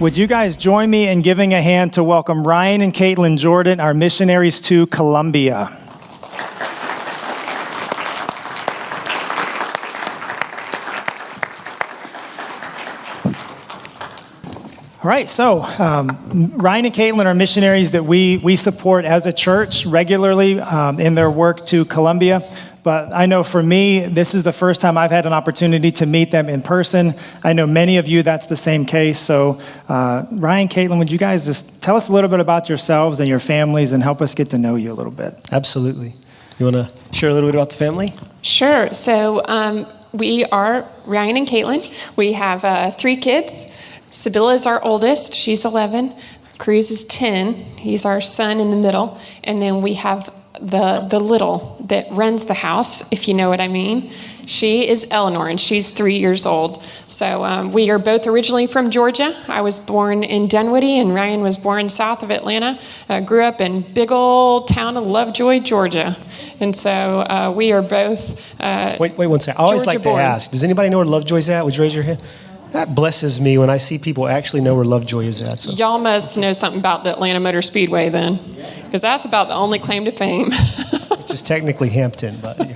Would you guys join me in giving a hand to welcome Ryan and Caitlyn Jordan, our missionaries to Colombia? All right, so Ryan and Caitlyn are missionaries that we support as a church regularly in their work to Colombia. But I know for me, this is the first time I've had an opportunity to meet them in person. I know many of you, that's the same case. So Ryan, Caitlyn, would you guys just tell us a little bit about yourselves and your families and help us get to know you a little bit? Absolutely. You want to share a little bit about the family? Sure. So we are Ryan and Caitlyn. We have 3 kids. Sibylla is our oldest. She's 11. Cruz is 10. He's our son in the middle. And then we have the little that runs the house, if you know what I mean. She is Eleanor, and she's 3 years old. So we are both originally from Georgia. I was born in Dunwoody, and Ryan was born south of Atlanta. Grew up in big old town of Lovejoy, Georgia. And so we are both Wait 1 second. I always like to ask, does anybody know where Lovejoy's at? Would you raise your hand? That blesses me when I see people actually know where Lovejoy is at. So. Y'all must know something about the Atlanta Motor Speedway then, because that's about the only claim to fame. Which is technically Hampton, but yeah.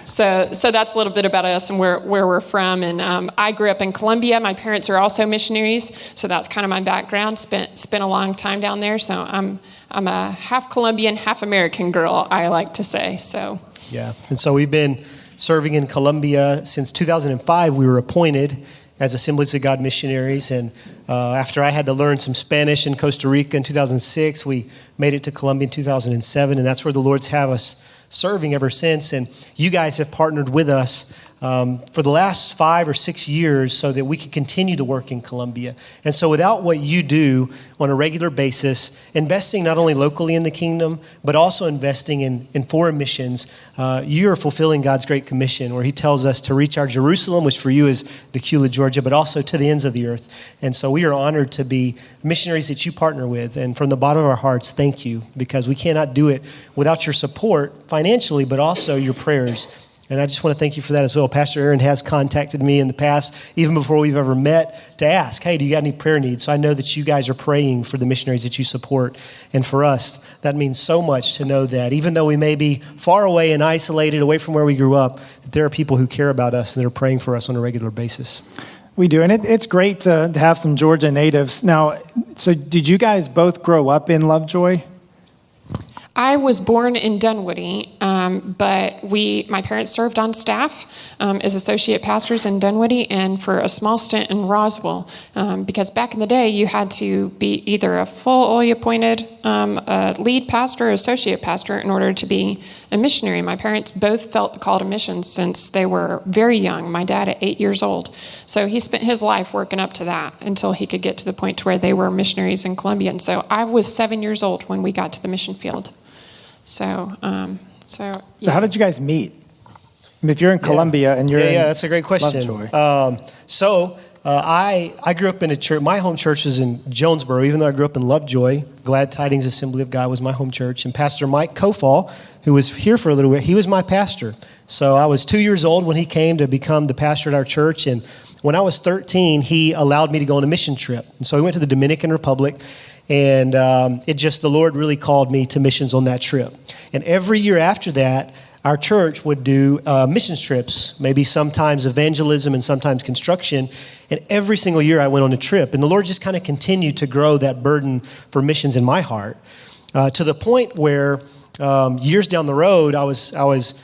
So that's a little bit about us and where we're from. And I grew up in Colombia. My parents are also missionaries, so that's kind of my background. Spent a long time down there. So I'm a half Colombian, half American girl, I like to say. So yeah, and so we've been serving in Colombia since 2005. We were appointed as Assemblies of God missionaries, and after I had to learn some Spanish in Costa Rica in 2006, we made it to Colombia in 2007, and that's where the Lord's have us serving ever since. And you guys have partnered with us for the last 5 or 6 years so that we can continue to work in Colombia. And so without what you do on a regular basis, investing not only locally in the kingdom, but also investing in foreign missions, you are fulfilling God's Great Commission, where he tells us to reach our Jerusalem, which for you is Decula, Georgia, but also to the ends of the earth. And so we are honored to be missionaries that you partner with. And from the bottom of our hearts, thank you, because we cannot do it without your support financially, but also your prayers. And I just want to thank you for that as well. Pastor Aaron has contacted me in the past, even before we've ever met, to ask, hey, do you got any prayer needs? So I know that you guys are praying for the missionaries that you support. And for us, that means so much to know that even though we may be far away and isolated, away from where we grew up, that there are people who care about us and they're praying for us on a regular basis. We do, and it's great to have some Georgia natives. Now, so did you guys both grow up in Lovejoy? I was born in Dunwoody, but my parents served on staff as associate pastors in Dunwoody and for a small stint in Roswell, because back in the day you had to be either a fully appointed lead pastor or associate pastor in order to be a missionary. My parents both felt the call to missions since they were very young, my dad at 8 years old. So he spent his life working up to that until he could get to the point to where they were missionaries in Colombia. And so I was 7 years old when we got to the mission field. So how did you guys meet? I mean, if you're in Colombia and you're in that's a great question. I grew up in a church. My home church is in Jonesboro, even though I grew up in Lovejoy. Glad Tidings Assembly of God was my home church. And Pastor Mike Kofall, who was here for a little bit, he was my pastor. So I was 2 years old when he came to become the pastor at our church. And when I was 13, he allowed me to go on a mission trip. And so we went to the Dominican Republic. And the Lord really called me to missions on that trip. And every year after that, our church would do missions trips, maybe sometimes evangelism and sometimes construction. And every single year I went on a trip. And the Lord just kind of continued to grow that burden for missions in my heart to the point where years down the road, I was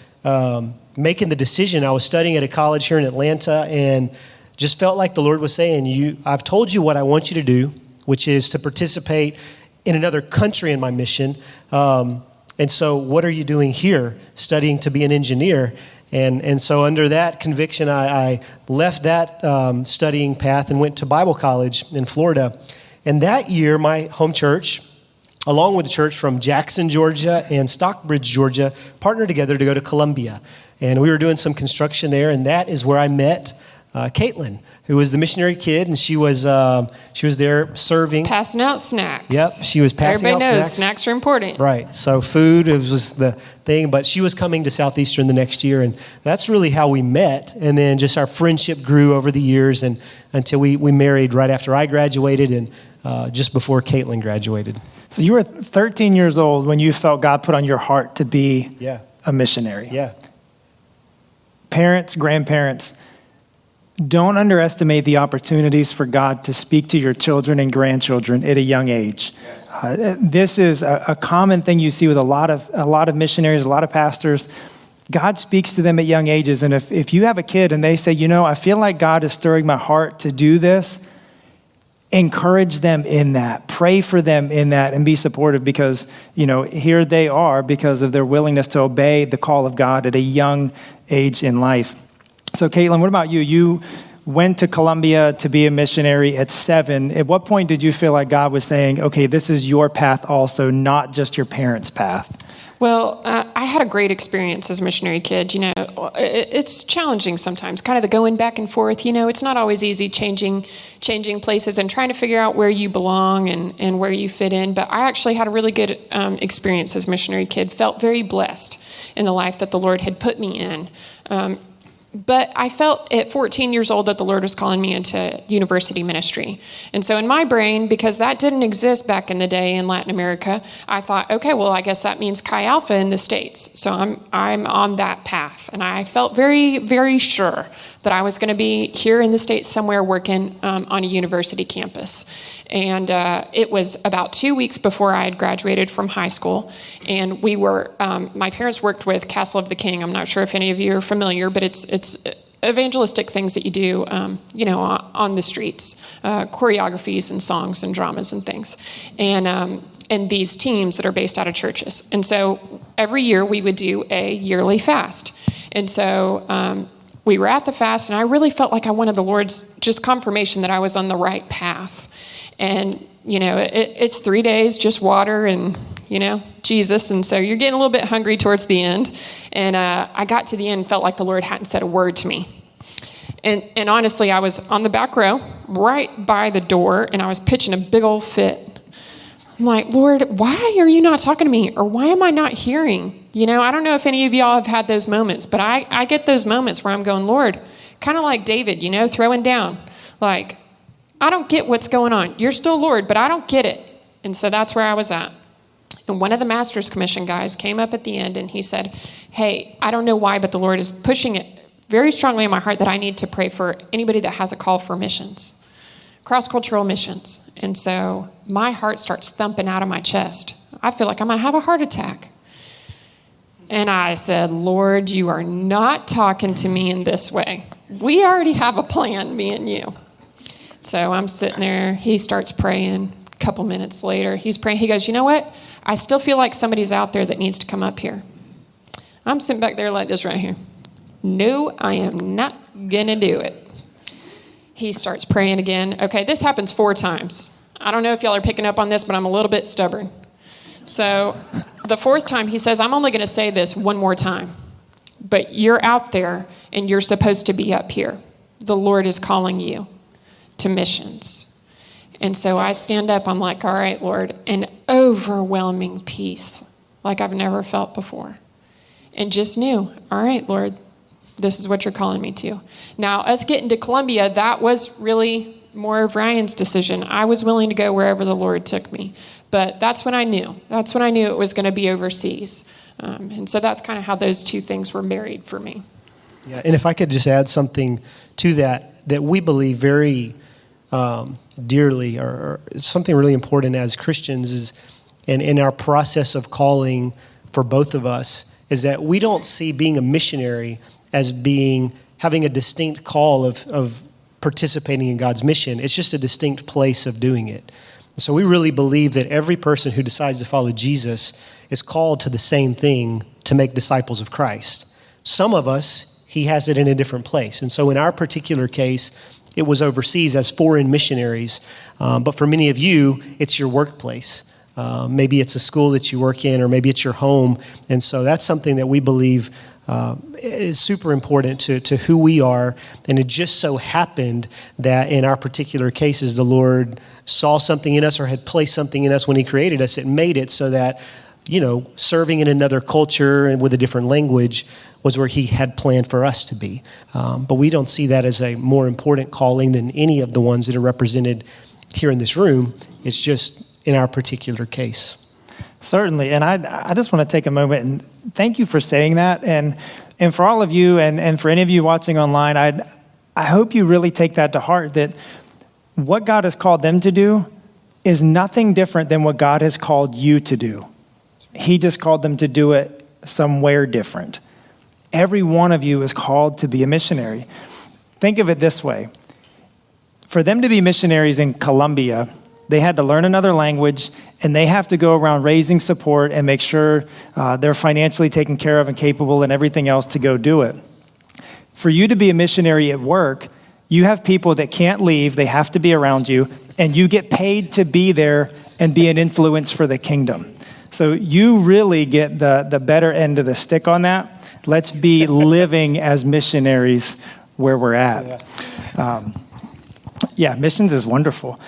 making the decision. I was studying at a college here in Atlanta and just felt like the Lord was saying, I've told you what I want you to do, which is to participate in another country in my mission. And so what are you doing here, studying to be an engineer? And so under that conviction, I left that studying path and went to Bible college in Florida. And that year, my home church, along with the church from Jackson, Georgia and Stockbridge, Georgia, partnered together to go to Colombia. And we were doing some construction there, and that is where I met Caitlyn, who was the missionary kid, and she was there serving. Passing out snacks. Yep, she was passing out snacks. Everybody knows snacks are important. Right, so food was the thing, but she was coming to Southeastern the next year, and that's really how we met, and then just our friendship grew over the years, and until we married right after I graduated and just before Caitlyn graduated. So you were 13 years old when you felt God put on your heart to be a missionary. Yeah. Parents, grandparents, don't underestimate the opportunities for God to speak to your children and grandchildren at a young age. This is a common thing you see with a lot of missionaries, a lot of pastors. God speaks to them at young ages. And if you have a kid and they say, I feel like God is stirring my heart to do this, encourage them in that. Pray for them in that and be supportive because, here they are because of their willingness to obey the call of God at a young age in life. So, Caitlyn, what about you? You went to Colombia to be a missionary at 7. At what point did you feel like God was saying, okay, this is your path also, not just your parents' path? Well, I had a great experience as a missionary kid. It's challenging sometimes, kind of the going back and forth. It's not always easy changing places and trying to figure out where you belong and where you fit in. But I actually had a really good experience as a missionary kid, felt very blessed in the life that the Lord had put me in. But I felt at 14 years old that the Lord was calling me into university ministry. And so in my brain, because that didn't exist back in the day in Latin America, I thought, okay, well, I guess that means Chi Alpha in the States. So I'm on that path. And I felt very, very sure that I was going to be here in the States somewhere working on a university campus. And it was about 2 weeks before I had graduated from high school. And we were, my parents worked with Castle of the King. I'm not sure if any of you are familiar, but it's evangelistic things that you do, on the streets, choreographies and songs and dramas and things. And these teams that are based out of churches. And so every year we would do a yearly fast. And so we were at the fast, and I really felt like I wanted the Lord's just confirmation that I was on the right path. And, it's 3 days, just water and, Jesus. And so you're getting a little bit hungry towards the end. And I got to the end, felt like the Lord hadn't said a word to me. And honestly, I was on the back row, right by the door, and I was pitching a big old fit. I'm like, Lord, why are you not talking to me? Or why am I not hearing? I don't know if any of y'all have had those moments, but I get those moments where I'm going, Lord, kind of like David, throwing down. Like, I don't get what's going on. You're still Lord, but I don't get it. And so that's where I was at. And one of the Master's Commission guys came up at the end and he said, hey, I don't know why, but the Lord is pushing it very strongly in my heart that I need to pray for anybody that has a call for missions, cross-cultural missions. And so my heart starts thumping out of my chest. I feel like I'm going to have a heart attack. And I said, Lord, you are not talking to me in this way. We already have a plan, me and you. So I'm sitting there. He starts praying. A couple minutes later, he's praying. He goes, you know what? I still feel like somebody's out there that needs to come up here. I'm sitting back there like this right here. No, I am not going to do it. He starts praying again. Okay, this happens 4 times. I don't know if y'all are picking up on this, but I'm a little bit stubborn. So the 4th time, he says, I'm only going to say this one more time. But you're out there, and you're supposed to be up here. The Lord is calling you to missions. And so I stand up, I'm like, all right, Lord, an overwhelming peace like I've never felt before. And just knew, all right, Lord, this is what you're calling me to. Now, us getting to Colombia, that was really more of Ryan's decision. I was willing to go wherever the Lord took me. But that's when I knew. That's when I knew it was going to be overseas. And so that's kind of how those 2 things were married for me. Yeah, and if I could just add something to that we believe very dearly, or something really important as Christians is, and in our process of calling for both of us, is that we don't see being a missionary as having a distinct call of participating in God's mission. It's just a distinct place of doing it. So we really believe that every person who decides to follow Jesus is called to the same thing, to make disciples of Christ. Some of us, he has it in a different place. And so in our particular case, it was overseas as foreign missionaries. But for many of you, it's your workplace. Maybe it's a school that you work in, or maybe it's your home. And so that's something that we believe is super important to who we are. And it just so happened that in our particular cases, the Lord saw something in us or had placed something in us when he created us. It made it so that, serving in another culture and with a different language was where he had planned for us to be. But we don't see that as a more important calling than any of the ones that are represented here in this room. It's just in our particular case. Certainly. And I just want to take a moment and thank you for saying that. And for all of you and for any of you watching online, I hope you really take that to heart, that what God has called them to do is nothing different than what God has called you to do. He just called them to do it somewhere different. Every one of you is called to be a missionary. Think of it this way. For them to be missionaries in Colombia, they had to learn another language, and they have to go around raising support and make sure they're financially taken care of and capable and everything else to go do it. For you to be a missionary at work, you have people that can't leave. They have to be around you, and you get paid to be there and be an influence for the kingdom. So you really get the better end of the stick on that. Let's be living as missionaries where we're at. Missions is wonderful.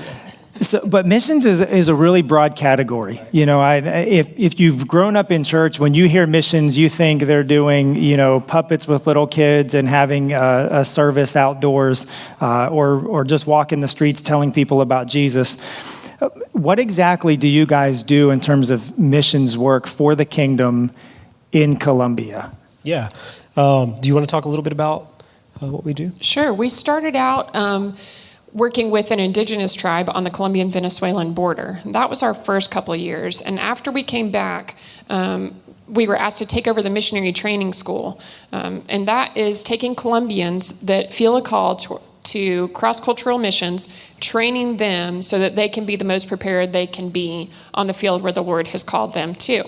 So, but missions is a really broad category. If you've grown up in church, when you hear missions, you think they're doing, puppets with little kids and having a service outdoors, or just walking the streets telling people about Jesus. What exactly do you guys do in terms of missions work for the kingdom in Colombia? Yeah. Do you want to talk a little bit about what we do? Sure. We started out working with an indigenous tribe on the Colombian-Venezuelan border. That was our first couple of years. And after we came back, we were asked to take over the missionary training school. And that is taking Colombians that feel a call to cross-cultural missions, training them so that they can be the most prepared they can be on the field where the Lord has called them to.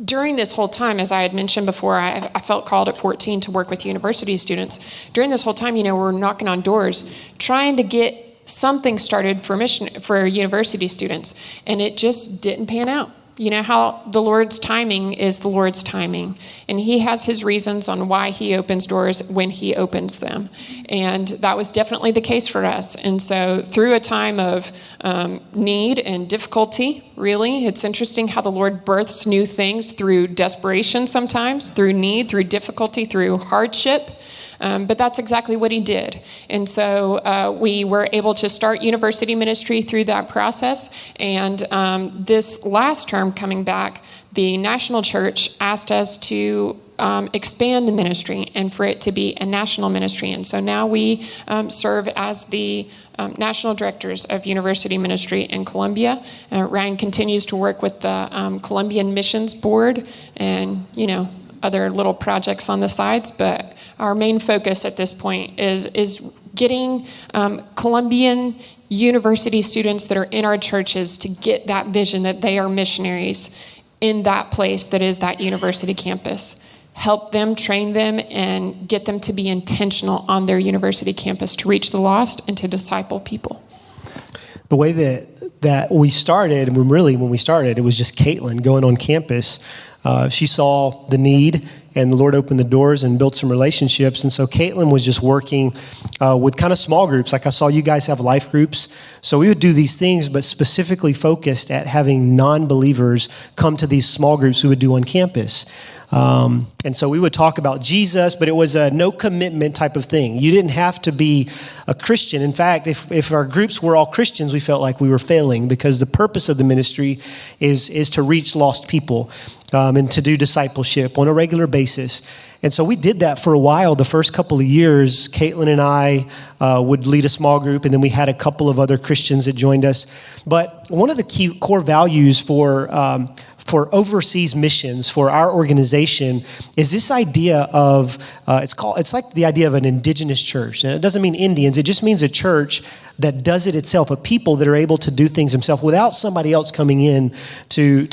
During this whole time, as I had mentioned before, I felt called at 14 to work with university students. During this whole time, we're knocking on doors, trying to get something started for university students, and it just didn't pan out. You know how the Lord's timing is the Lord's timing, and he has his reasons on why he opens doors when he opens them. And that was definitely the case for us. And so through a time of need and difficulty, really, it's interesting how the Lord births new things through desperation sometimes, through need, through difficulty, through hardship. But that's exactly what he did. And so we were able to start university ministry through that process. And this last term coming back, the national church asked us to expand the ministry and for it to be a national ministry. And so now we serve as the national directors of university ministry in Colombia. Ryan continues to work with the Colombian Missions Board and, other little projects on the sides, but our main focus at this point is getting Colombian university students that are in our churches to get that vision that they are missionaries in that place that is that university campus. Help them, train them, and get them to be intentional on their university campus to reach the lost and to disciple people. The way that we started, and when we started, it was just Caitlyn going on campus. She saw the need, and the Lord opened the doors and built some relationships. And so Caitlyn was just working with kind of small groups. Like I saw you guys have life groups. So we would do these things, but specifically focused at having non-believers come to these small groups we would do on campus. And so we would talk about Jesus, but it was a no commitment type of thing. You didn't have to be a Christian. In fact, if our groups were all Christians, we felt like we were failing, because the purpose of the ministry is to reach lost people and to do discipleship on a regular basis. And so we did that for a while. The first couple of years, Caitlyn and I would lead a small group, and then we had a couple of other Christians that joined us. But one of the key core values for overseas missions, for our organization, is this idea of, it's like the idea of an indigenous church. And it doesn't mean Indians, it just means a church that does it itself, a people that are able to do things themselves without somebody else coming in to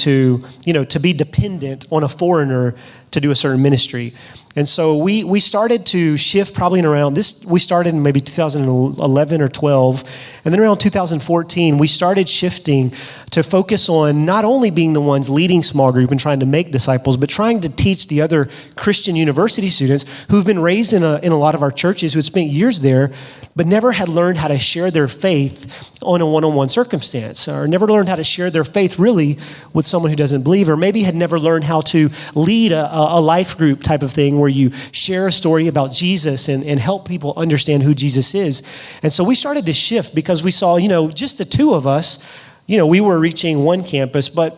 be dependent on a foreigner to do a certain ministry. And so we started to shift probably in around this. We started in maybe 2011 or 12. And then around 2014, we started shifting to focus on not only being the ones leading small group and trying to make disciples, but trying to teach the other Christian university students who've been raised in a lot of our churches, who had spent years there, but never had learned how to share their faith on a one-on-one circumstance, or never learned how to share their faith really with someone who doesn't believe, or maybe had never learned how to lead a life group type of thing where you share a story about Jesus and help people understand who Jesus is. And so we started to shift because we saw, just the two of us, we were reaching one campus, but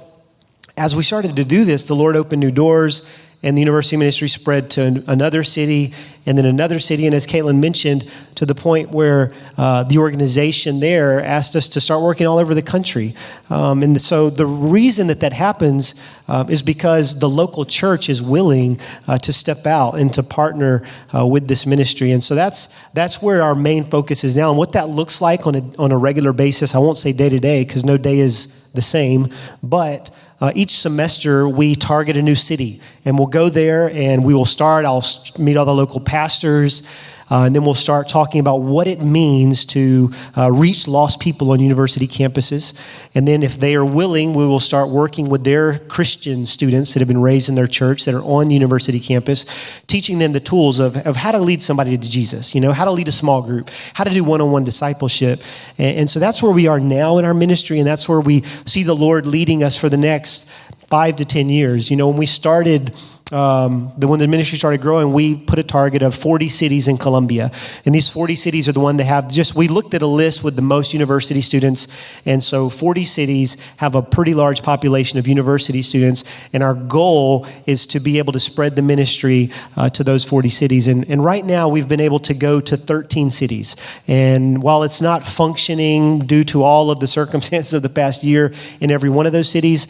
as we started to do this, the Lord opened new doors, and the university ministry spread to another city and then another city. And as Caitlyn mentioned, to the point where the organization there asked us to start working all over the country. And so the reason that happens is because the local church is willing to step out and to partner with this ministry. And so that's where our main focus is now. And what that looks like on a regular basis, I won't say day to day because no day is the same, but each semester we target a new city, and we'll go there and I'll meet all the local pastors, and then we'll start talking about what it means to reach lost people on university campuses. And then if they are willing, we will start working with their Christian students that have been raised in their church that are on university campus, teaching them the tools of how to lead somebody to Jesus, how to lead a small group, how to do one-on-one discipleship. And so that's where we are now in our ministry, and that's where we see the Lord leading us for the next 5 to 10 years. When we started, when the ministry started growing, we put a target of 40 cities in Colombia. And these 40 cities are the one that have we looked at a list with the most university students. And so 40 cities have a pretty large population of university students. And our goal is to be able to spread the ministry to those 40 cities. And right now we've been able to go to 13 cities. And while it's not functioning due to all of the circumstances of the past year in every one of those cities,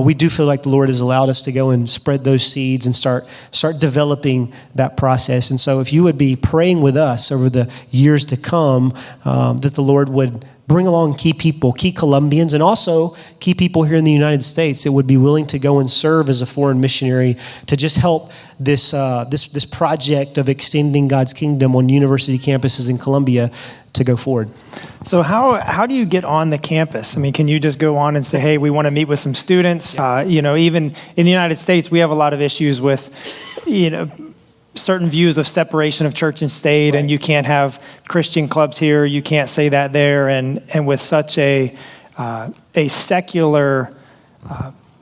we do feel like the Lord has allowed us to go and spread those seeds and start developing that process. And so if you would be praying with us over the years to come, that the Lord would bring along key people, key Colombians, and also key people here in the United States that would be willing to go and serve as a foreign missionary to just help this project of extending God's kingdom on university campuses in Colombia to go forward. So how do you get on the campus? I mean, can you just go on and say, hey, we want to meet with some students? Even in the United States, we have a lot of issues with, certain views of separation of church and state, right. And you can't have Christian clubs here, you can't say that there, and with such a secular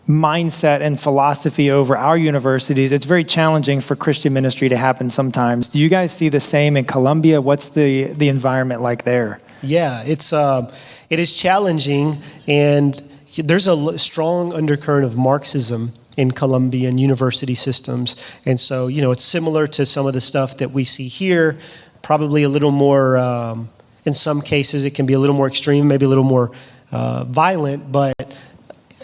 mindset and philosophy over our universities, it's very challenging for Christian ministry to happen sometimes. Do you guys see the same in Colombia? What's the environment like there? Yeah, it is challenging, and there's a strong undercurrent of Marxism in Colombian university systems. And so, it's similar to some of the stuff that we see here, probably a little more, in some cases, it can be a little more extreme, maybe a little more violent, but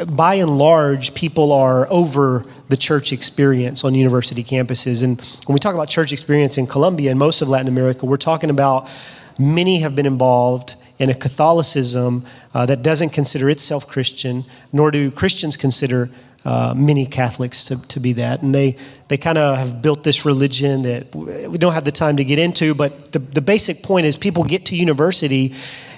by and large, people are over the church experience on university campuses. And when we talk about church experience in Colombia and most of Latin America, we're talking about many have been involved in a Catholicism that doesn't consider itself Christian, nor do Christians consider many Catholics to be that. And they kind of have built this religion that we don't have the time to get into, but the basic point is people get to university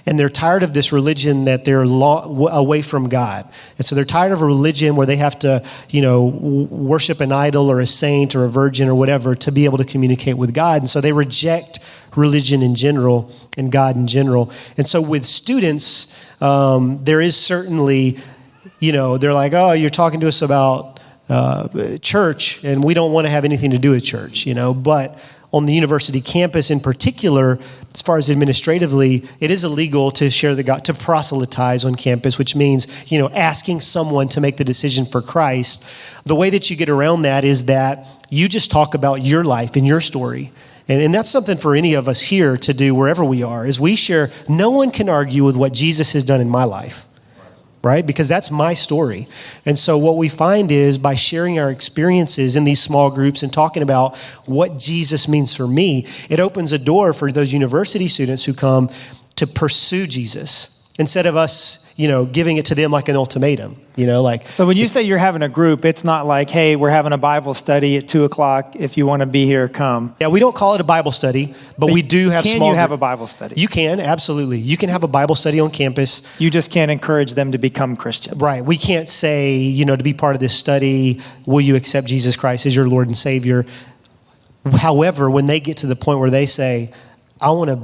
and they're tired of this religion that they're away from God. And so they're tired of a religion where they have to, worship an idol or a saint or a virgin or whatever to be able to communicate with God. And so they reject religion in general and God in general. And so with students, there is certainly, they're like, oh, you're talking to us about church, and we don't want to have anything to do with church, But on the university campus in particular, as far as administratively, it is illegal to share to proselytize on campus, which means, asking someone to make the decision for Christ. The way that you get around that is that you just talk about your life and your story. And that's something for any of us here to do wherever we are, is we share. No one can argue with what Jesus has done in my life, right? Because that's my story. And so what we find is by sharing our experiences in these small groups and talking about what Jesus means for me, it opens a door for those university students who come to pursue Jesus instead of us, giving it to them like an ultimatum, So when you say you're having a group, it's not like, hey, we're having a Bible study at 2:00. If you want to be here, come. Yeah, we don't call it a Bible study, but we do have Can you have a Bible study? You can, absolutely. You can have a Bible study on campus. You just can't encourage them to become Christians. Right. We can't say, to be part of this study, will you accept Jesus Christ as your Lord and Savior? However, when they get to the point where they say, I want to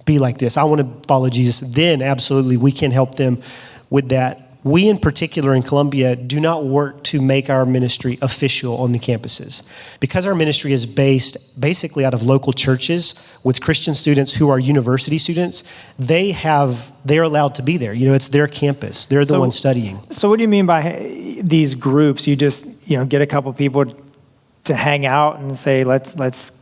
be like this, I want to follow Jesus, then absolutely we can help them with that. We in particular in Colombia do not work to make our ministry official on the campuses. Because our ministry is based basically out of local churches with Christian students who are university students, they're allowed to be there. It's their campus. They're the ones studying. So what do you mean by these groups? You just, get a couple people to hang out and say, let's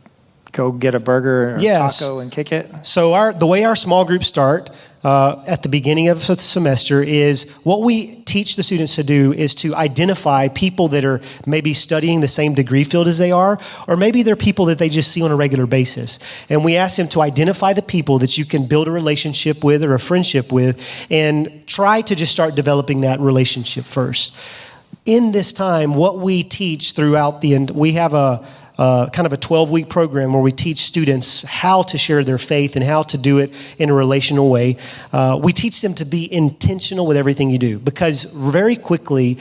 go get a burger or taco and kick it? So the way our small groups start at the beginning of the semester is what we teach the students to do is to identify people that are maybe studying the same degree field as they are, or maybe they're people that they just see on a regular basis. And we ask them to identify the people that you can build a relationship with or a friendship with and try to just start developing that relationship first. In this time, what we teach throughout we have a kind of a 12-week program where we teach students how to share their faith and how to do it in a relational way. We teach them to be intentional with everything you do, because very quickly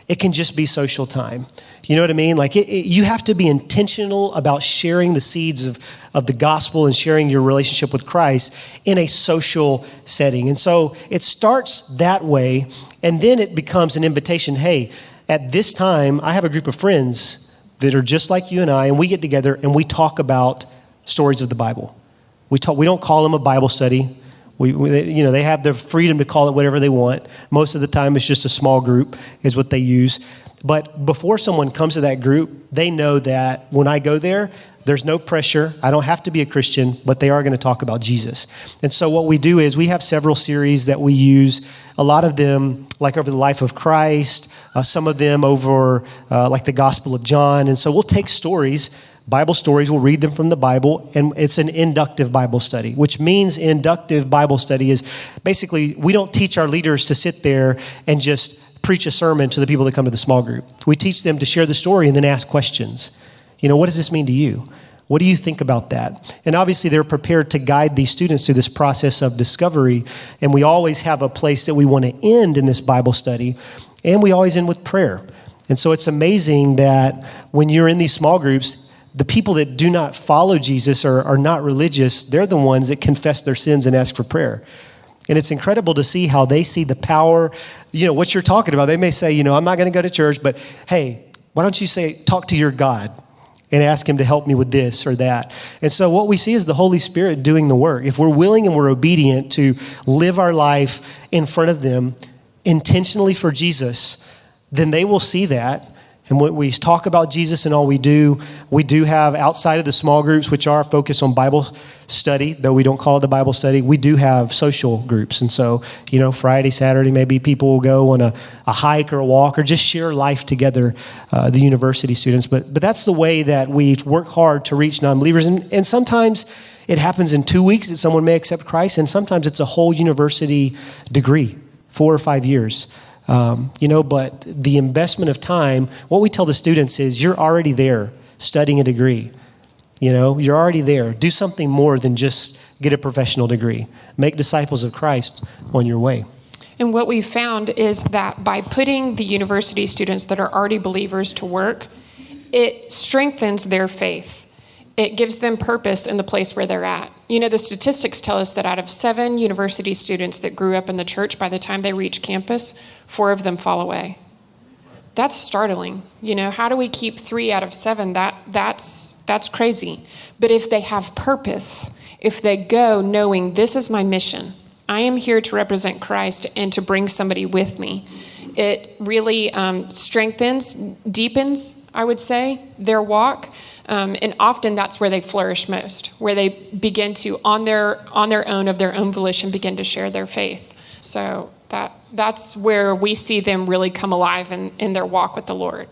it can just be social time. You know what I mean? Like you have to be intentional about sharing the seeds of the gospel and sharing your relationship with Christ in a social setting. And so it starts that way, and then it becomes an invitation. Hey, at this time, I have a group of friends that are just like you and I, and we get together and we talk about stories of the Bible. We don't call them a Bible study. They have the freedom to call it whatever they want. Most of the time, it's just a small group is what they use. But before someone comes to that group, they know that when I go there, there's no pressure. I don't have to be a Christian, but they are going to talk about Jesus. And so what we do is we have several series that we use, a lot of them like over the life of Christ, some of them over like the Gospel of John. And so we'll take stories, Bible stories, we'll read them from the Bible, and it's an inductive Bible study, which means inductive Bible study is basically we don't teach our leaders to sit there and just preach a sermon to the people that come to the small group. We teach them to share the story and then ask questions. What does this mean to you? What do you think about that? And obviously they're prepared to guide these students through this process of discovery. And we always have a place that we want to end in this Bible study. And we always end with prayer. And so it's amazing that when you're in these small groups, the people that do not follow Jesus or are not religious, they're the ones that confess their sins and ask for prayer. And it's incredible to see how they see the power, what you're talking about. They may say, I'm not going to go to church, but hey, why don't you talk to your God and ask him to help me with this or that. And so what we see is the Holy Spirit doing the work. If we're willing and we're obedient to live our life in front of them intentionally for Jesus, then they will see that. And when we talk about Jesus and all we do have outside of the small groups, which are focused on Bible study, though we don't call it a Bible study, we do have social groups. And so, Friday, Saturday, maybe people will go on a hike or a walk or just share life together, the university students. But that's the way that we work hard to reach non-believers. And sometimes it happens in 2 weeks that someone may accept Christ, and sometimes it's a whole university degree, 4 or 5 years. But the investment of time, what we tell the students is you're already there studying a degree. You're already there. Do something more than just get a professional degree. Make disciples of Christ on your way. And what we've found is that by putting the university students that are already believers to work, it strengthens their faith. It gives them purpose in the place where they're at. The statistics tell us that out of 7 university students that grew up in the church, by the time they reach campus, 4 of them fall away. That's startling. How do we keep 3 out of 7? That's crazy. But if they have purpose, if they go knowing this is my mission, I am here to represent Christ and to bring somebody with me, it really strengthens, deepens, I would say, their walk. And often that's where they flourish most, where they begin to, on their own, of their own volition, begin to share their faith. So that's where we see them really come alive in their walk with the Lord.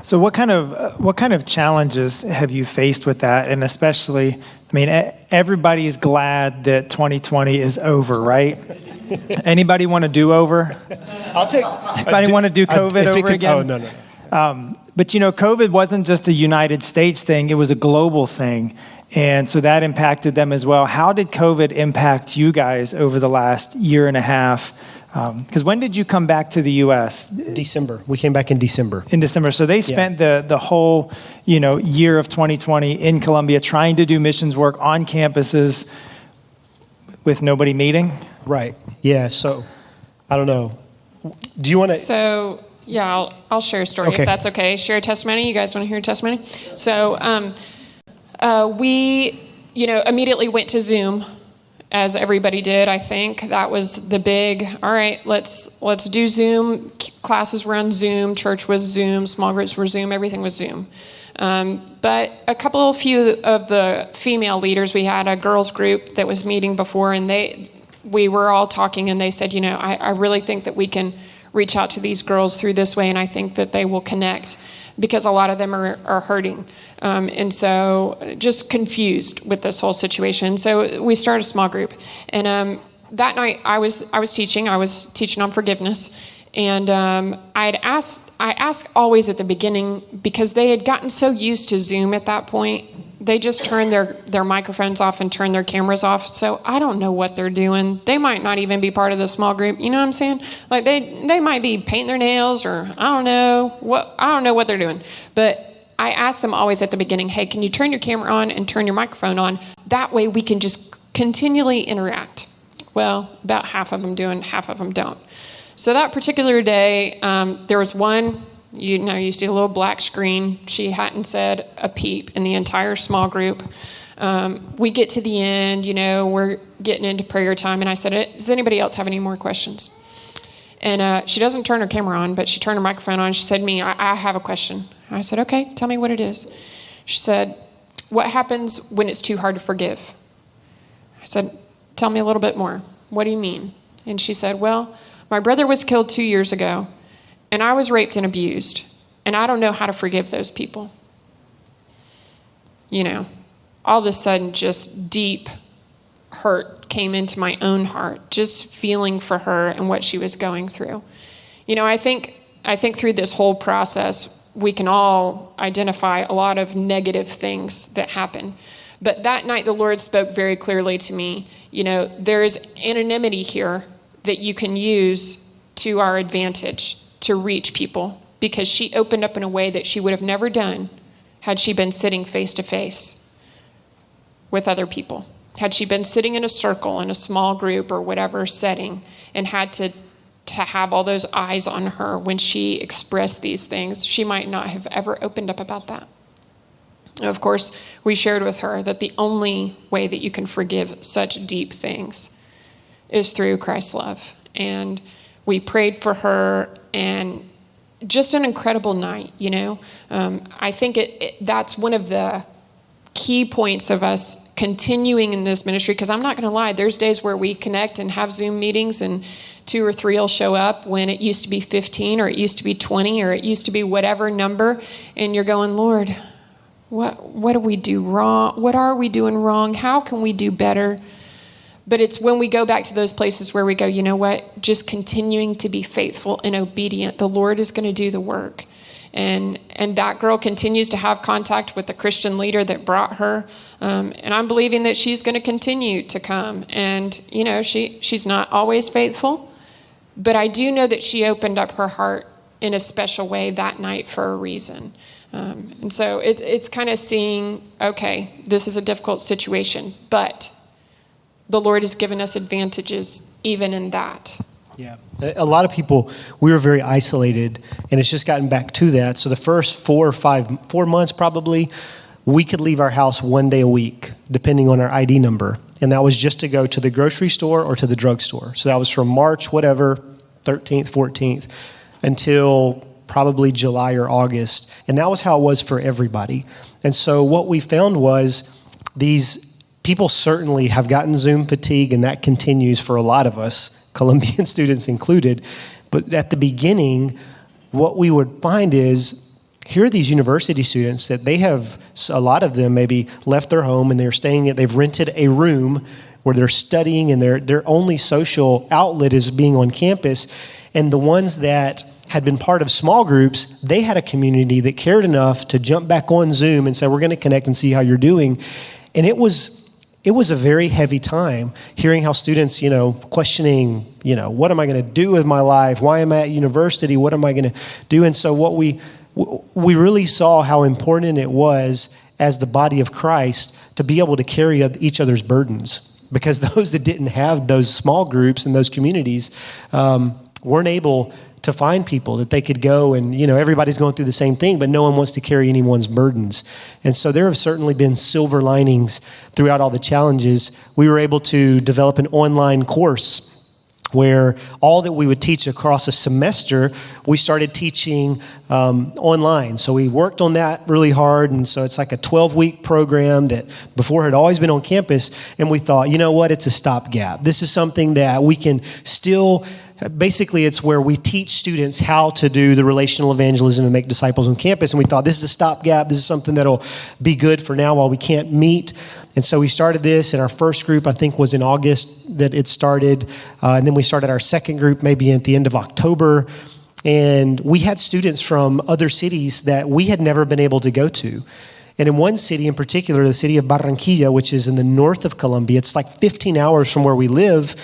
So what kind of challenges have you faced with that? And especially, everybody's glad that 2020 is over, right? Anybody want a do-over? I'll take. Anybody want to do COVID over again? Oh, no. But COVID wasn't just a United States thing, it was a global thing. And so that impacted them as well. How did COVID impact you guys over the last year and a half? Because when did you come back to the U.S.? December. We came back in December. In December. So they spent the whole, year of 2020 in Colombia trying to do missions work on campuses with nobody meeting? Right. Yeah. So, I don't know. Do you want to? So, yeah, I'll share a story Okay. if that's okay. Share a testimony. You guys want to hear a testimony? So, we, immediately went to Zoom, as everybody did. I think that was the big. All right, let's do Zoom. Classes were on Zoom. Church was Zoom. Small groups were Zoom. Everything was Zoom. But a few of the female leaders, we had a girls group that was meeting before, and we were all talking, and they said, I really think that we can reach out to these girls through this way, and I think that they will connect because a lot of them are hurting. And so just confused with this whole situation. So we started a small group. And that night I was teaching on forgiveness. And I asked always at the beginning, because they had gotten so used to Zoom at that point, they just turned their microphones off and turned their cameras off. So I don't know what they're doing. They might not even be part of the small group. You know what I'm saying? Like they might be painting their nails, or I don't know what they're doing. But I asked them always at the beginning, hey, can you turn your camera on and turn your microphone on? That way we can just continually interact. Well, about half of them do and half of them don't. So that particular day, there was one, you see a little black screen. She hadn't said a peep in the entire small group. We get to the end, we're getting into prayer time, and I said, does anybody else have any more questions? And she doesn't turn her camera on, but she turned her microphone on. She said, I have a question. I said, okay, tell me what it is. She said, what happens when it's too hard to forgive? I said, tell me a little bit more. What do you mean? And she said, well, my brother was killed 2 years ago, and I was raped and abused, and I don't know how to forgive those people. All of a sudden, just deep hurt came into my own heart, just feeling for her and what she was going through. I think through this whole process, we can all identify a lot of negative things that happen. But that night, the Lord spoke very clearly to me, there is anonymity here that you can use to our advantage to reach people, because she opened up in a way that she would have never done had she been sitting face to face with other people. Had she been sitting in a circle in a small group or whatever setting and had to have all those eyes on her when she expressed these things, she might not have ever opened up about that. Of course, we shared with her that the only way that you can forgive such deep things is through Christ's love. And we prayed for her, and just an incredible night, I think that's one of the key points of us continuing in this ministry, because I'm not going to lie, there's days where we connect and have Zoom meetings and 2 or 3 will show up when it used to be 15 or it used to be 20 or it used to be whatever number, and you're going, Lord, what do we do wrong? What are we doing wrong? How can we do better? But it's when we go back to those places where we go, you know what, just continuing to be faithful and obedient, the Lord is going to do the work. And that girl continues to have contact with the Christian leader that brought her. And I'm believing that she's going to continue to come. And, she's not always faithful, but I do know that she opened up her heart in a special way that night for a reason. And so it's kind of seeing, okay, this is a difficult situation, but the Lord has given us advantages even in that. Yeah. A lot of people, we were very isolated, and it's just gotten back to that. So the first 4 months probably, we could leave our house 1 day a week, depending on our ID number. And that was just to go to the grocery store or to the drugstore. So that was from March, 13th, 14th, until probably July or August. And that was how it was for everybody. And so what we found was these people certainly have gotten Zoom fatigue, and that continues for a lot of us, Colombian students included. But at the beginning, what we would find is, here are these university students that they have, a lot of them maybe left their home and they've rented a room where they're studying and their only social outlet is being on campus. And the ones that had been part of small groups, they had a community that cared enough to jump back on Zoom and say, we're going to connect and see how you're doing. And it was a very heavy time hearing how students, questioning, what am I going to do with my life? Why am I at university? What am I going to do? And so what we really saw how important it was as the body of Christ to be able to carry each other's burdens, because those that didn't have those small groups and those communities weren't able to find people that they could go and, everybody's going through the same thing, but no one wants to carry anyone's burdens. And so there have certainly been silver linings throughout all the challenges. We were able to develop an online course where all that we would teach across a semester, we started teaching online. So we worked on that really hard, and so it's like a 12-week program that before had always been on campus, and we thought, it's a stopgap. This is something that we can still... Basically, it's where we teach students how to do the relational evangelism and make disciples on campus. And we thought, this is a stopgap. This is something that'll be good for now while we can't meet. And so we started this, and our first group, I think, was in August that it started. And then we started our second group maybe at the end of October. And we had students from other cities that we had never been able to go to. And in one city in particular, the city of Barranquilla, which is in the north of Colombia, it's like 15 hours from where we live.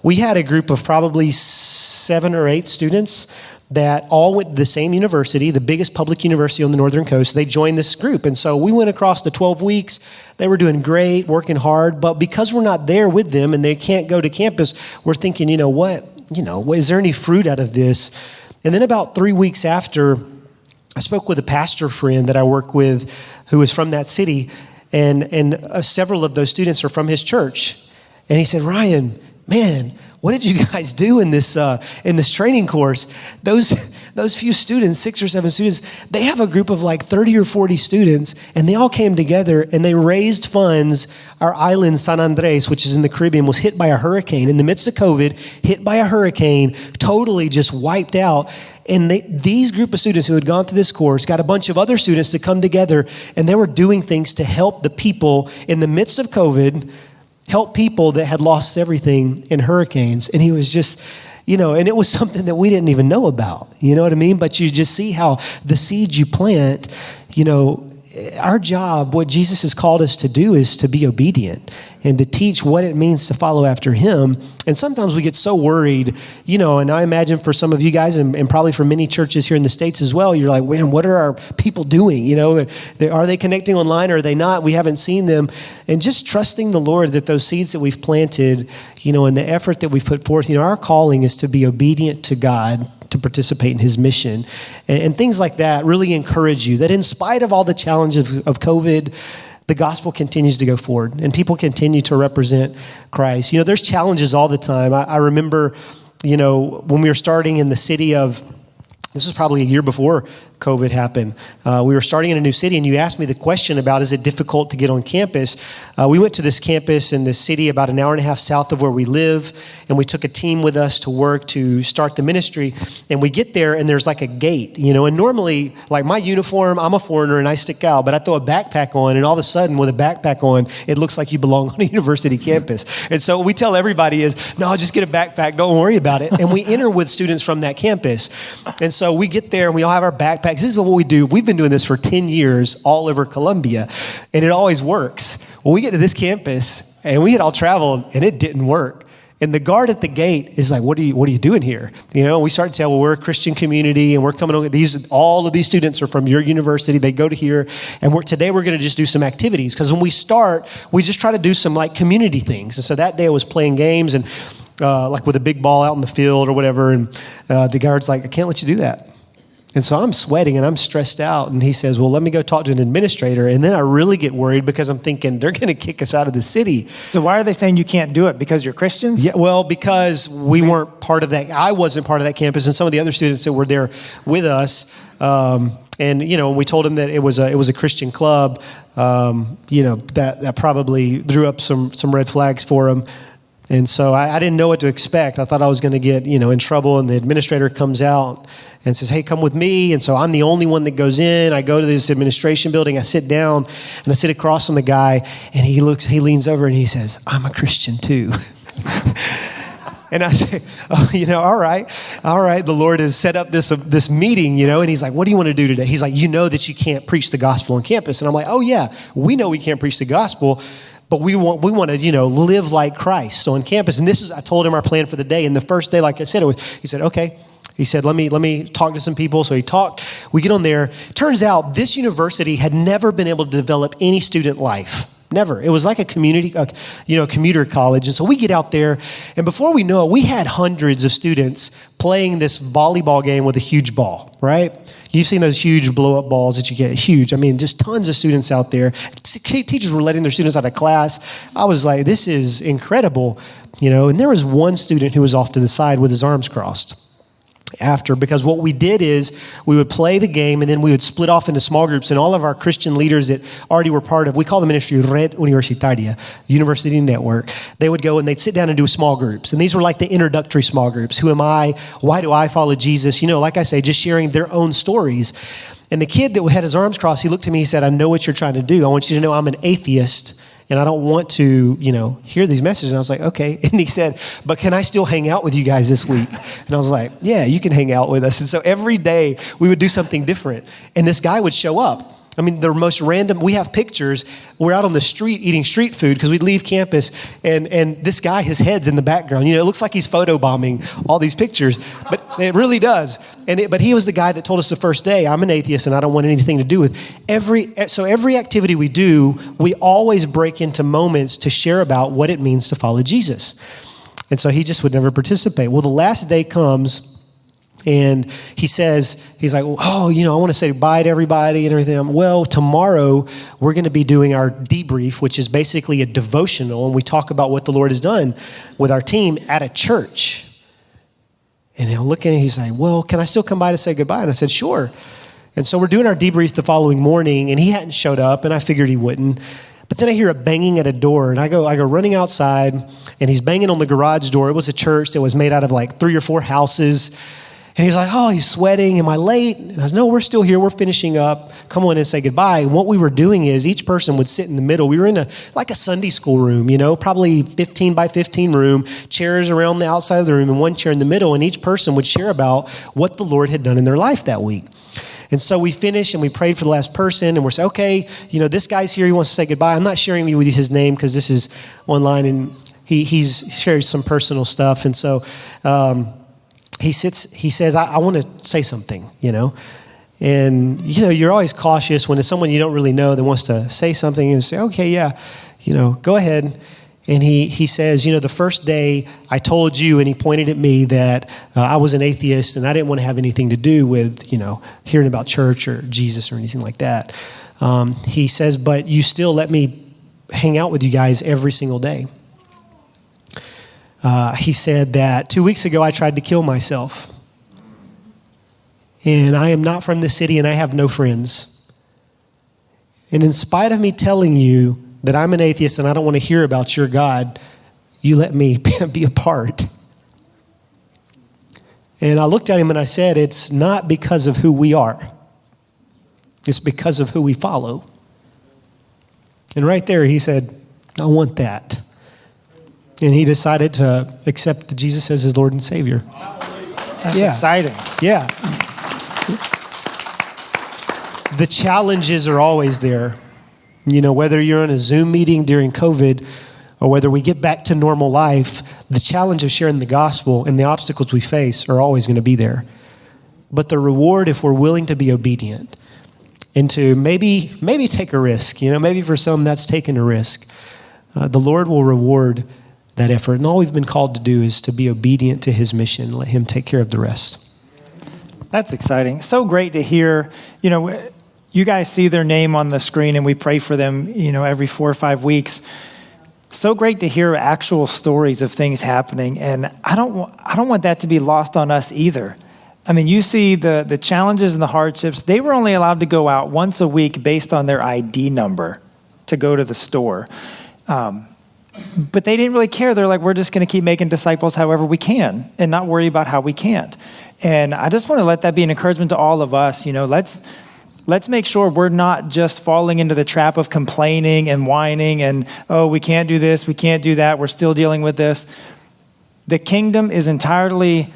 We had a group of probably 7 or 8 students that all went to the same university, the biggest public university on the northern coast. They joined this group. And so we went across the 12 weeks. They were doing great, working hard. But because we're not there with them and they can't go to campus, we're thinking, is there any fruit out of this? And then about 3 weeks after, I spoke with a pastor friend that I work with who was from that city. And several of those students are from his church. And he said, Ryan, man, what did you guys do in this training course? Those few students, 6 or 7 students, they have a group of like 30 or 40 students, and they all came together and they raised funds. Our island, San Andres, which is in the Caribbean, was hit by a hurricane. In the midst of COVID, hit by a hurricane, totally just wiped out. And these group of students who had gone through this course got a bunch of other students to come together, and they were doing things to help the people in the midst of COVID, help people that had lost everything in hurricanes. And he was just, and it was something that we didn't even know about. You know what I mean? But you just see how the seeds you plant, our job, what Jesus has called us to do is to be obedient and to teach what it means to follow after him. And sometimes we get so worried, and I imagine for some of you guys and probably for many churches here in the States as well, you're like, man, what are our people doing? Are they connecting online or are they not? We haven't seen them. And just trusting the Lord that those seeds that we've planted, and the effort that we've put forth, our calling is to be obedient to God, to participate in his mission. And things like that really encourage you that in spite of all the challenges of COVID, the gospel continues to go forward and people continue to represent Christ. There's challenges all the time. I remember, when we were starting in the city of, this was probably a year before COVID happened. We were starting in a new city, and you asked me the question about, is it difficult to get on campus? We went to this campus in this city about an hour and a half south of where we live, and we took a team with us to work to start the ministry. And we get there, and there's like a gate, and normally, like my uniform, I'm a foreigner, and I stick out, but I throw a backpack on, and all of a sudden, with a backpack on, it looks like you belong on a university campus. And so what we tell everybody is, no, just get a backpack, don't worry about it. And we enter with students from that campus. And so we get there, and we all have our backpacks. This is what we do. We've been doing this for 10 years all over Colombia, and it always works. Well, we get to this campus, and we had all traveled, and it didn't work. And the guard at the gate is like, what are you doing here? We start to say, well, we're a Christian community, and we're coming over. All of these students are from your university. They go to here, and today we're going to just do some activities, because when we start, we just try to do some like community things. And so that day I was playing games, and like with a big ball out in the field or whatever, and the guard's like, I can't let you do that. And so I'm sweating and I'm stressed out. And he says, well, let me go talk to an administrator. And then I really get worried because I'm thinking they're going to kick us out of the city. So why are they saying you can't do it? Because you're Christians? Yeah, well, because we weren't part of that. I wasn't part of that campus, and some of the other students that were there with us. And we told them that it was a Christian club. That probably drew up some red flags for them. And so I didn't know what to expect. I thought I was going to get, in trouble. And the administrator comes out and says, hey, come with me. And so I'm the only one that goes in. I go to this administration building. I sit down and I sit across from the guy. And he leans over and he says, I'm a Christian too. And I say, all right. The Lord has set up this meeting, and he's like, what do you want to do today? He's like, you know that you can't preach the gospel on campus. And I'm like, oh yeah, we know we can't preach the gospel, but we want to, live like Christ on campus. And I told him our plan for the day. And the first day, like I said, he said, okay. He said, let me talk to some people. So he talked. We get on there. Turns out this university had never been able to develop any student life. Never. It was like a commuter college. And so we get out there, and before we know it, we had hundreds of students playing this volleyball game with a huge ball, right? You've seen those huge blow-up balls that you get, huge. I mean, just tons of students out there. Teachers were letting their students out of class. I was like, this is incredible, And there was one student who was off to the side with his arms crossed. Because what we did is we would play the game and then we would split off into small groups, and all of our Christian leaders that already were part of, we call the ministry Red Universitaria, University Network, they would go and they'd sit down and do small groups. And these were like the introductory small groups. Who am I? Why do I follow Jesus? Like I say, just sharing their own stories. And the kid that had his arms crossed, he looked at me, he said, I know what you're trying to do. I want you to know I'm an atheist and I don't want to, hear these messages. And I was like, okay. And he said, but can I still hang out with you guys this week? And I was like, yeah, you can hang out with us. And so every day we would do something different. And this guy would show up. I mean, the most random, we have pictures. We're out on the street eating street food because we'd leave campus and this guy, his head's in the background. It looks like he's photobombing all these pictures, but it really does. But he was the guy that told us the first day, I'm an atheist and I don't want anything to do with every activity we do, we always break into moments to share about what it means to follow Jesus. And so he just would never participate. Well, the last day comes, and he's like, I want to say bye to everybody and everything. Well, tomorrow we're going to be doing our debrief, which is basically a devotional. And we talk about what the Lord has done with our team at a church. And he'll look at it, he's like, well, can I still come by to say goodbye? And I said, sure. And so we're doing our debrief the following morning, and he hadn't showed up, and I figured he wouldn't. But then I hear a banging at a door, and I go running outside, and he's banging on the garage door. It was a church that was made out of like 3 or 4 houses. And he's like, he's sweating. Am I late? And I said, no, we're still here. We're finishing up. Come on and say goodbye. And what we were doing is each person would sit in the middle. We were in a Sunday school room, probably 15 by 15 room, chairs around the outside of the room and one chair in the middle. And each person would share about what the Lord had done in their life that week. And so we finished and we prayed for the last person, and we're saying, okay, this guy's here. He wants to say goodbye. I'm not sharing with you his name because this is online, and he shares some personal stuff. And so, he says, I want to say something, And, you're always cautious when it's someone you don't really know that wants to say something, and say, okay, yeah, go ahead. And he says, the first day I told you, and he pointed at me, that I was an atheist and I didn't want to have anything to do with, hearing about church or Jesus or anything like that. He says, but you still let me hang out with you guys every single day. He said that 2 weeks ago I tried to kill myself. And I am not from the city and I have no friends. And in spite of me telling you that I'm an atheist and I don't want to hear about your God, you let me be a part. And I looked at him and I said, it's not because of who we are. It's because of who we follow. And right there he said, I want that. And he decided to accept Jesus as his Lord and Savior. That's exciting. Yeah. The challenges are always there. Whether you're in a Zoom meeting during COVID or whether we get back to normal life, the challenge of sharing the gospel and the obstacles we face are always going to be there. But the reward, if we're willing to be obedient and to maybe take a risk, maybe for some that's taking a risk, the Lord will reward that effort. And all we've been called to do is to be obedient to his mission, let him take care of the rest. That's exciting. So great to hear. You guys see their name on the screen and we pray for them, every 4 or 5 weeks. So great to hear actual stories of things happening. And I don't want that to be lost on us either. I mean, you see the challenges and the hardships. They were only allowed to go out once a week based on their ID number to go to the store. But they didn't really care. They're like, we're just going to keep making disciples however we can and not worry about how we can't. And I just want to let that be an encouragement to all of us. Let's make sure we're not just falling into the trap of complaining and whining and, oh, we can't do this, we can't do that, we're still dealing with this. The kingdom is entirely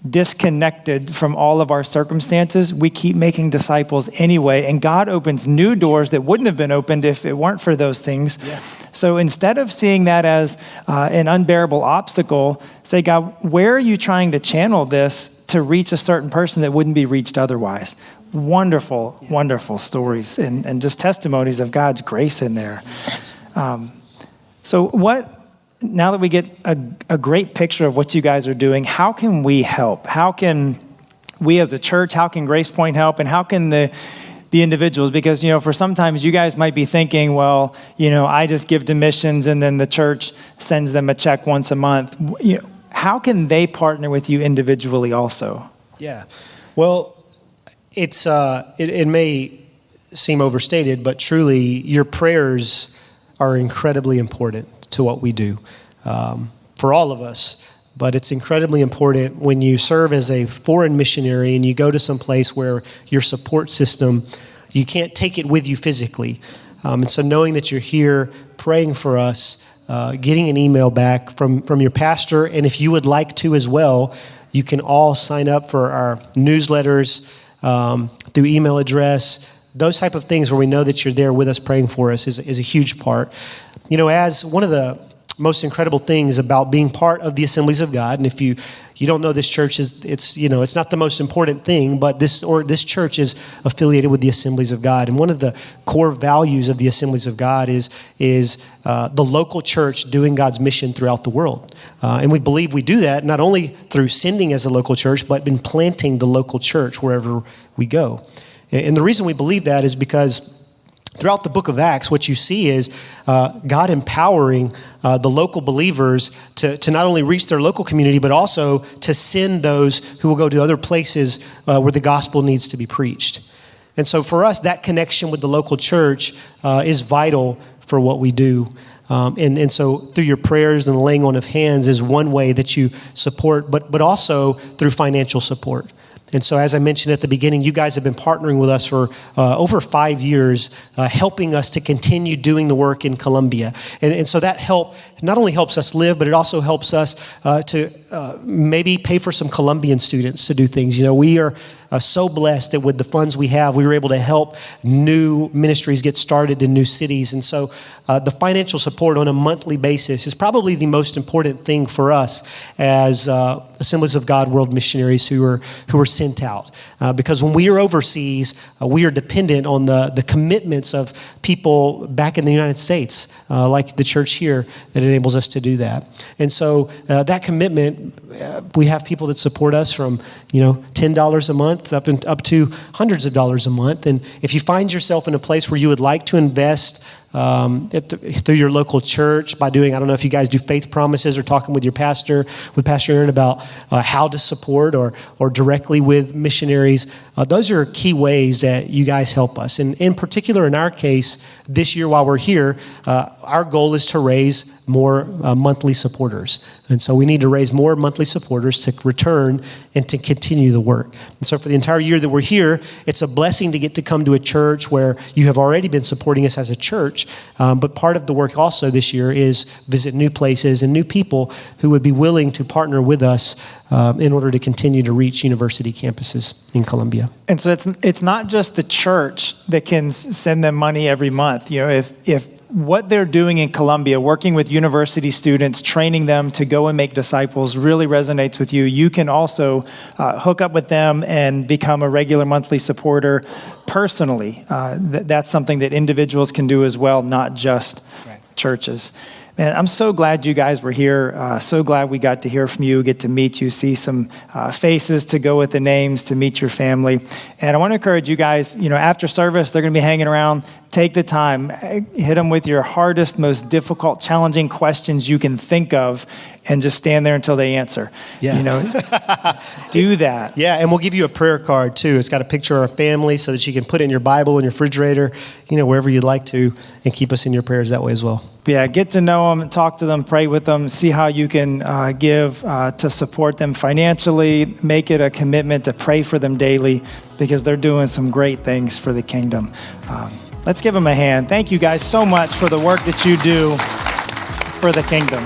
disconnected from all of our circumstances. We keep making disciples anyway, and God opens new doors that wouldn't have been opened if it weren't for those things. Yeah. So instead of seeing that as an unbearable obstacle, say, God, where are you trying to channel this to reach a certain person that wouldn't be reached otherwise? Wonderful, wonderful stories and just testimonies of God's grace in there. Now that we get a great picture of what you guys are doing, how can we help? How can we as a church, how can Grace Point help? And how can the individuals? Because, for sometimes you guys might be thinking, well, I just give to missions and then the church sends them a check once a month. How can they partner with you individually also? Yeah. Well, it may seem overstated, but truly your prayers are incredibly important to what we do for all of us. But it's incredibly important when you serve as a foreign missionary and you go to some place where your support system, you can't take it with you physically. And so knowing that you're here praying for us, getting an email back from your pastor, and if you would like to as well, you can all sign up for our newsletters through email address. Those type of things where we know that you're there with us praying for us is a huge part. As one of the most incredible things about being part of the Assemblies of God, and if you don't know this church, it's not the most important thing, but this church is affiliated with the Assemblies of God. And one of the core values of the Assemblies of God is the local church doing God's mission throughout the world. And we believe we do that not only through sending as a local church, but in planting the local church wherever we go. And the reason we believe that is because throughout the book of Acts, what you see is God empowering the local believers to not only reach their local community, but also to send those who will go to other places where the gospel needs to be preached. And so for us, that connection with the local church is vital for what we do. And so through your prayers and the laying on of hands is one way that you support, but also through financial support. And so as I mentioned at the beginning, you guys have been partnering with us for over 5 years, helping us to continue doing the work in Colombia. And so that help not only helps us live, but it also helps us to maybe pay for some Colombian students to do things. We are so blessed that with the funds we have, we were able to help new ministries get started in new cities. And so the financial support on a monthly basis is probably the most important thing for us as Assemblies of God World Missionaries who are sent out. Because when we are overseas, we are dependent on the commitments of people back in the United States, like the church here, that enables us to do that. And so that commitment, we have people that support us from $10 a month up to hundreds of dollars a month. And if you find yourself in a place where you would like to invest through your local church by doing, I don't know if you guys do faith promises or talking with Pastor Aaron about how to support or directly with missionaries, those are key ways that you guys help us. And in particular, in our case, this year while we're here, our goal is to raise more monthly supporters. And so we need to raise more monthly supporters to return and to continue the work. And so for the entire year that we're here, it's a blessing to get to come to a church where you have already been supporting us as a church. But part of the work also this year is visit new places and new people who would be willing to partner with us in order to continue to reach university campuses in Colombia. And so it's not just the church that can send them money every month. If what they're doing in Colombia, working with university students, training them to go and make disciples really resonates with you, you can also hook up with them and become a regular monthly supporter personally. That's something that individuals can do as well, not just churches. Man, I'm so glad you guys were here. So glad we got to hear from you, get to meet you, see some faces to go with the names, to meet your family. And I want to encourage you guys, after service, they're going to be hanging around. Take the time, hit them with your hardest, most difficult, challenging questions you can think of, and just stand there until they answer. Yeah. Do that. Yeah, and we'll give you a prayer card too. It's got a picture of our family so that you can put it in your Bible, in your refrigerator, wherever you'd like to, and keep us in your prayers that way as well. But yeah, get to know them, talk to them, pray with them, see how you can give to support them financially. Make it a commitment to pray for them daily because they're doing some great things for the kingdom. Let's give them a hand. Thank you guys so much for the work that you do for the kingdom.